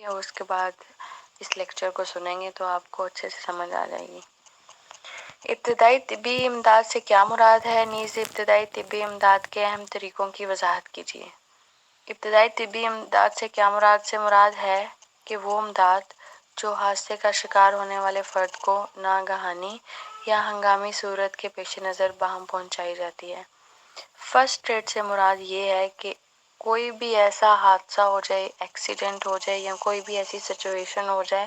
اور اس کے بعد اس لیکچر کو سنیں گے تو آپ کو اچھے سے سمجھ آ جائے گی۔ ابتدائی طبی امداد سے کیا مراد ہے؟ نیز ابتدائی طبی امداد کے اہم طریقوں کی وضاحت کیجیے۔ ابتدائی طبی امداد سے کیا مراد ہے کہ وہ امداد جو حادثے کا شکار ہونے والے فرد کو ناگہانی یا ہنگامی صورت کے پیش نظر باہم پہنچائی جاتی ہے۔ فرسٹ ایڈ سے مراد یہ ہے کہ کوئی بھی ایسا حادثہ ہو جائے، ایکسیڈنٹ ہو جائے یا کوئی بھی ایسی سچویشن ہو جائے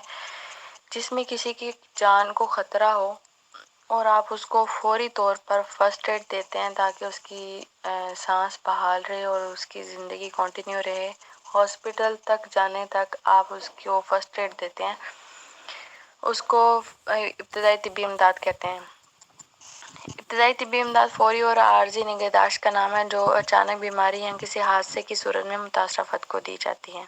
جس میں کسی کی جان کو خطرہ ہو اور آپ اس کو فوری طور پر فرسٹ ایڈ دیتے ہیں تاکہ اس کی سانس بحال رہے اور اس کی زندگی کنٹینیو رہے۔ ہاسپٹل تک جانے تک آپ اس کو فرسٹ ایڈ دیتے ہیں، اس کو ابتدائی طبی امداد کہتے ہیں۔ ابتدائی طبی امداد فوری اور عارضی نگہداشت کا نام ہے جو اچانک بیماری یا کسی حادثے کی صورت میں متاثرہ فرد کو دی جاتی ہے۔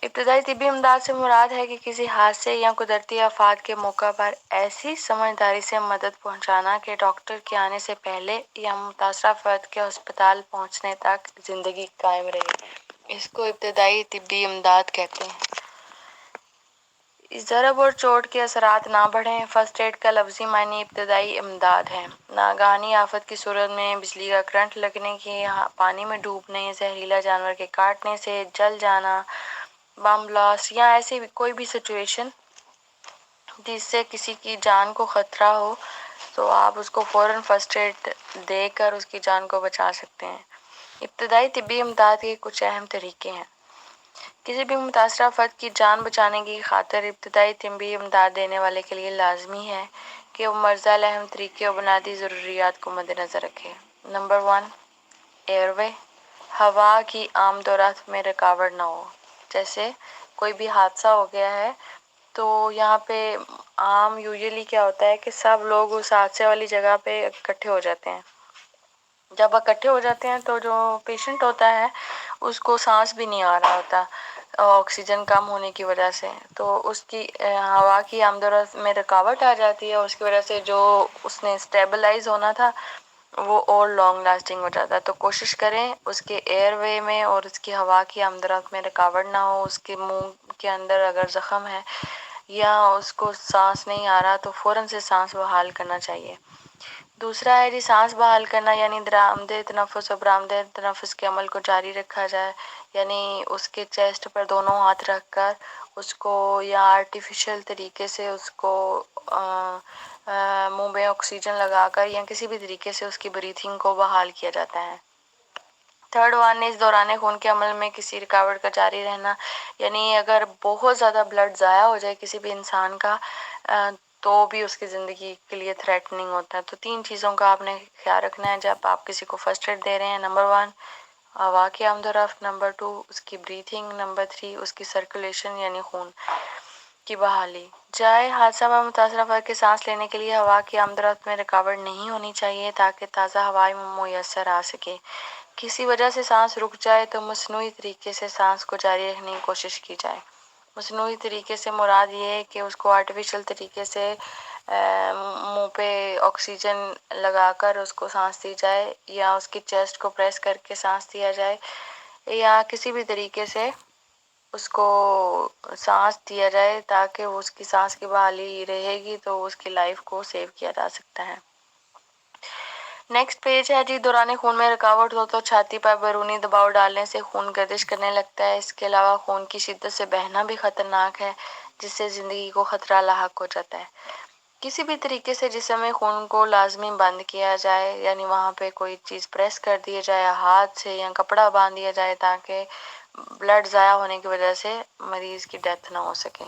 ابتدائی طبی امداد سے مراد ہے کہ کسی حادثے یا قدرتی آفات کے موقع پر ایسی سمجھداری سے مدد پہنچانا کہ ڈاکٹر کے آنے سے پہلے یا متاثرہ فرد کے ہسپتال پہنچنے تک زندگی قائم رہے۔ اس کو ابتدائی طبی امداد کہتے ہیں۔ ضرب اور چوٹ کے اثرات نہ بڑھیں۔ فرسٹ ایڈ کا لفظی معنی ابتدائی امداد ہے۔ ناگہانی آفت کی صورت میں بجلی کا کرنٹ لگنے کی، پانی میں ڈوبنے، زہریلا جانور کے کاٹنے سے، جل جانا، بم بلاسٹ یا ایسی کوئی بھی سچویشن جس سے کسی کی جان کو خطرہ ہو تو آپ اس کو فوراً فرسٹ ایڈ دے کر اس کی جان کو بچا سکتے ہیں۔ ابتدائی طبی امداد کے کچھ اہم طریقے ہیں۔ کسی بھی متاثرہ فرد کی جان بچانے کی خاطر ابتدائی طبی امداد دینے والے کے لیے لازمی ہے کہ وہ مرزہ اہم طریقے اور بنیادی ضروریات کو مد نظر رکھے۔ نمبر 1، ایئر وے، ہوا کی آمد و رفت میں رکاوٹ نہ ہو۔ جیسے کوئی بھی حادثہ ہو گیا ہے تو یہاں پہ عام یوزلی کیا ہوتا ہے کہ سب لوگ اس حادثے والی جگہ پہ اکٹھے ہو جاتے ہیں۔ جب اکٹھے ہو جاتے ہیں تو جو پیشنٹ ہوتا ہے اس کو سانس بھی نہیں آ رہا ہوتا آکسیجن کم ہونے کی وجہ سے، تو اس کی ہوا کی آمد و رفت میں رکاوٹ آ جاتی ہے، اس کی وجہ سے جو اس نے اسٹیبلائز ہونا تھا وہ اور لانگ لاسٹنگ ہو جاتا ہے۔ تو کوشش کریں اس کے ایئر وے میں اور اس کی ہوا کی آمد و رفت میں رکاوٹ نہ ہو۔ اس کے منہ کے اندر اگر زخم ہے یا اس کو سانس نہیں آ رہا تو فوراً سے سانس بحال کرنا چاہیے۔ دوسرا ہے سانس بحال کرنا، یعنی درآمدہ تنفس اور برآمدہ تنفس کے عمل کو جاری رکھا جائے، یعنی اس کے چیسٹ پر دونوں ہاتھ رکھ کر اس کو یا آرٹیفیشل طریقے سے اس کو منہ میں آکسیجن لگا کر یا کسی بھی طریقے سے اس کی بریتھنگ کو بحال کیا جاتا ہے۔ تھرڈ ون اس دوران خون کے عمل میں کسی رکاوٹ کا جاری رہنا، یعنی اگر بہت زیادہ بلڈ ضائع ہو جائے کسی بھی انسان کا تو بھی اس کی زندگی کے لیے تھریٹننگ ہوتا ہے۔ تو 3 چیزوں کا آپ نے خیال رکھنا ہے جب آپ کسی کو فرسٹ ایڈ دے رہے ہیں۔ نمبر 1 ہوا کی آمد و رفت، نمبر 2 اس کی بریتھنگ، نمبر 3 اس کی سرکولیشن یعنی خون کی بحالی۔ جائے حادثہ میں متاثرہ فرد کے سانس لینے کے لیے ہوا کی آمد و رفت میں رکاوٹ نہیں ہونی چاہیے تاکہ تازہ ہوا میسر آ سکے۔ کسی وجہ سے سانس رک جائے تو مصنوعی طریقے سے سانس کو جاری رکھنے کی کوشش کی جائے۔ مصنوعی طریقے سے مراد یہ ہے کہ اس کو آرٹیفیشل طریقے سے منہ پہ آکسیجن لگا کر اس کو سانس دی جائے یا اس کی چیسٹ کو پریس کر کے سانس دیا جائے یا کسی بھی طریقے سے اس کو سانس دیا جائے تاکہ اس کی سانس کی بحالی رہے گی تو اس کی لائف کو سیو کیا جا سکتا ہے۔ نیکسٹ پیج ہے جی، دوران خون میں رکاوٹ ہو تو چھاتی پر بیرونی دباؤ ڈالنے سے خون گردش کرنے لگتا ہے۔ اس کے علاوہ خون کی شدت سے بہنا بھی خطرناک ہے جس سے زندگی کو خطرہ لاحق ہو جاتا ہے۔ کسی بھی طریقے سے جسم میں خون کو لازمی بند کیا جائے، یعنی وہاں پہ کوئی چیز پریس کر دی جائے ہاتھ سے یا کپڑا باندھ دیا جائے تاکہ بلڈ ضائع ہونے کی وجہ سے مریض کی ڈیتھ نہ ہو سکے۔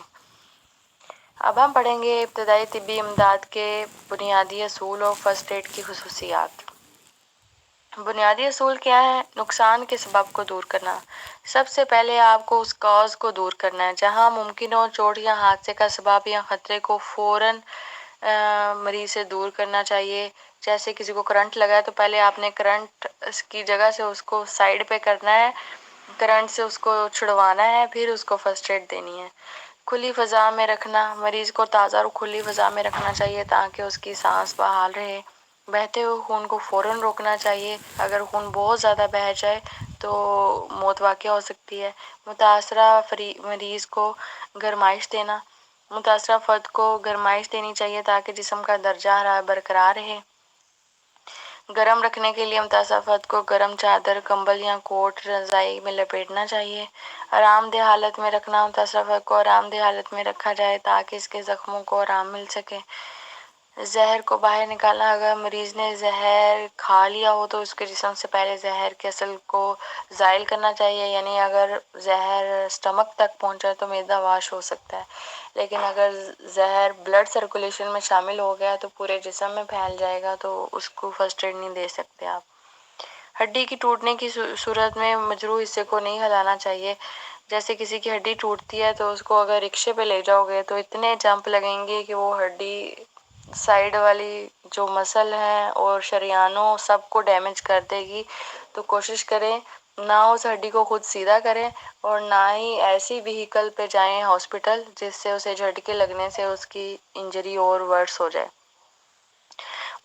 اب ہم پڑھیں گے ابتدائی طبی امداد کے بنیادی اصول اور فرسٹ ایڈ کی خصوصیات۔ بنیادی اصول کیا ہے؟ نقصان کے سبب کو دور کرنا۔ سب سے پہلے آپ کو اس کاز کو دور کرنا ہے۔ جہاں ممکن ہو چوٹ یا حادثے کا سبب یا خطرے کو فوراً مریض سے دور کرنا چاہیے۔ جیسے کسی کو کرنٹ لگا ہے تو پہلے آپ نے کرنٹ کی جگہ سے اس کو سائڈ پہ کرنا ہے، کرنٹ سے اس کو چھڑوانا ہے، پھر اس کو فرسٹ ایڈ دینی ہے۔ کھلی فضا میں رکھنا، مریض کو تازہ اور کھلی فضا میں رکھنا چاہیے تاکہ اس کی سانس بحال رہے۔ بہتے ہوئے خون کو فوراً روکنا چاہیے۔ اگر خون بہت زیادہ بہہ جائے تو موت واقع ہو سکتی ہے۔ متاثرہ مریض کو گرمائش دینا، متاثرہ فرد کو گرمائش دینی چاہیے تاکہ جسم کا درجہ حرارت برقرار رہے۔ گرم رکھنے کے لیے متاثرہ فرد کو گرم چادر، کمبل یا کوٹ رضائی میں لپیٹنا چاہیے۔ آرام دہ حالت میں رکھنا، متاثرہ فرد کو آرام دہ حالت میں رکھا جائے تاکہ اس کے زخموں کو آرام مل سکے۔ زہر کو باہر نکالنا، اگر مریض نے زہر کھا لیا ہو تو اس کے جسم سے پہلے زہر کے اثر کو زائل کرنا چاہیے، یعنی اگر زہر اسٹمک تک پہنچا تو معدہ واش ہو سکتا ہے، لیکن اگر زہر بلڈ سرکولیشن میں شامل ہو گیا تو پورے جسم میں پھیل جائے گا تو اس کو فرسٹ ایڈ نہیں دے سکتے آپ۔ ہڈی کی ٹوٹنے کی صورت میں مجروح حصے کو نہیں ہلانا چاہیے۔ جیسے کسی کی ہڈی ٹوٹتی ہے تو اس کو اگر رکشے پہ لے جاؤ گے تو اتنے جمپ لگیں گے کہ وہ ہڈی سائیڈ والی جو مسل ہے اور شریانوں سب کو ڈیمیج کر دے گی۔ تو کوشش کریں نہ اس ہڈی کو خود سیدھا کریں اور نہ ہی ایسی وہیکل پہ جائیں ہاسپٹل جس سے اسے جھٹکے لگنے سے اس کی انجری اور ورس ہو جائے۔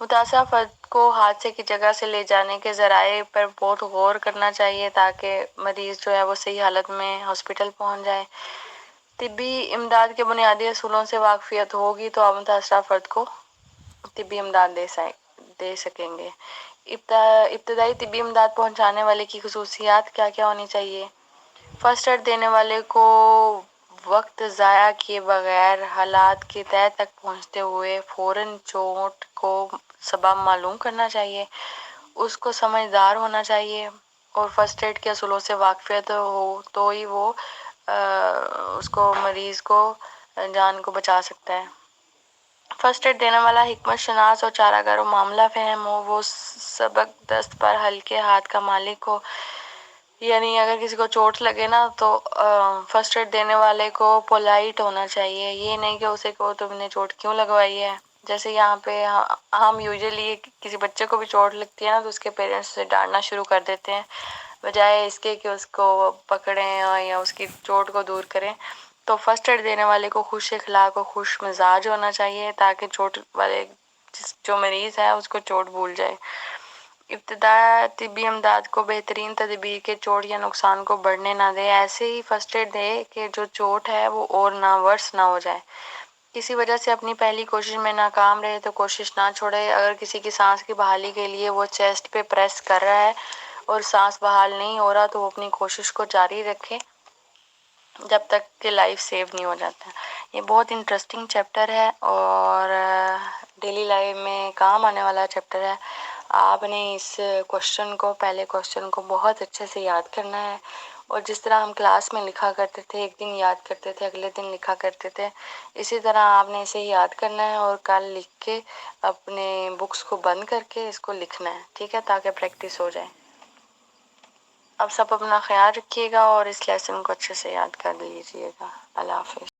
متاثرہ فرد کو حادثے کی جگہ سے لے جانے کے ذرائع پر بہت غور کرنا چاہیے تاکہ مریض جو ہے وہ صحیح حالت میں ہاسپٹل پہنچ جائے۔ طبی امداد کے بنیادی اصولوں سے واقفیت ہوگی تو آپ متاثرہ فرد کو طبی امداد دے سکیں گے۔ ابتدائی طبی امداد پہنچانے والے کی خصوصیات کیا کیا ہونی چاہیے؟ فرسٹ ایڈ دینے والے کو وقت ضائع کیے بغیر حالات کی تہہ تک پہنچتے ہوئے فوراً چوٹ کو سبب معلوم کرنا چاہیے۔ اس کو سمجھدار ہونا چاہیے اور فرسٹ ایڈ کے اصولوں سے واقفیت ہو تو ہی وہ اس کو مریض کو جان کو بچا سکتا ہے۔ فرسٹ ایڈ دینے والا حکمت شناس اور چارہ گر و معاملہ فہم ہو، وہ سبق دست پر ہلکے ہاتھ کا مالک ہو، یعنی اگر کسی کو چوٹ لگے نا تو فرسٹ ایڈ دینے والے کو پولائٹ ہونا چاہیے، یہ نہیں کہ اسے کہو تم نے چوٹ کیوں لگوائی ہے۔ جیسے یہاں پہ ہم یوزلی کسی بچے کو بھی چوٹ لگتی ہے نا تو اس کے پیرنٹس سے ڈانٹنا شروع کر دیتے ہیں بجائے اس کے کہ اس کو پکڑیں یا اس کی چوٹ کو دور کریں۔ تو فرسٹ ایڈ دینے والے کو خوش اخلاق اور خوش مزاج ہونا چاہیے تاکہ چوٹ والے جو مریض ہے اس کو چوٹ بھول جائے۔ ابتدا طبی امداد کو بہترین تدبیر کے چوٹ یا نقصان کو بڑھنے نہ دے، ایسے ہی فرسٹ ایڈ دے کہ جو چوٹ ہے وہ اور نہ ورس نہ ہو جائے۔ کسی وجہ سے اپنی پہلی کوشش میں ناکام رہے تو کوشش نہ چھوڑے۔ اگر کسی کی سانس کی بحالی کے لیے وہ چیسٹ پہ پریس کر رہا ہے اور سانس بحال نہیں ہو رہا تو وہ اپنی کوشش کو جاری رکھے جب تک کہ لائف سیو نہیں ہو جاتا۔ یہ بہت انٹرسٹنگ چیپٹر ہے اور ڈیلی لائف میں کام آنے والا چیپٹر ہے۔ آپ نے اس پہلے کوشچن کو بہت اچھے سے یاد کرنا ہے اور جس طرح ہم کلاس میں لکھا کرتے تھے، ایک دن یاد کرتے تھے اگلے دن لکھا کرتے تھے، اسی طرح آپ نے اسے یاد کرنا ہے اور کل لکھ کے اپنے بکس کو بند کر کے اس کو لکھنا ہے، ٹھیک ہے، تاکہ پریکٹس ہو جائے۔ اب سب اپنا خیال رکھیے گا اور اس لیسن کو اچھے سے یاد کر لیجیے گا۔ اللہ حافظ۔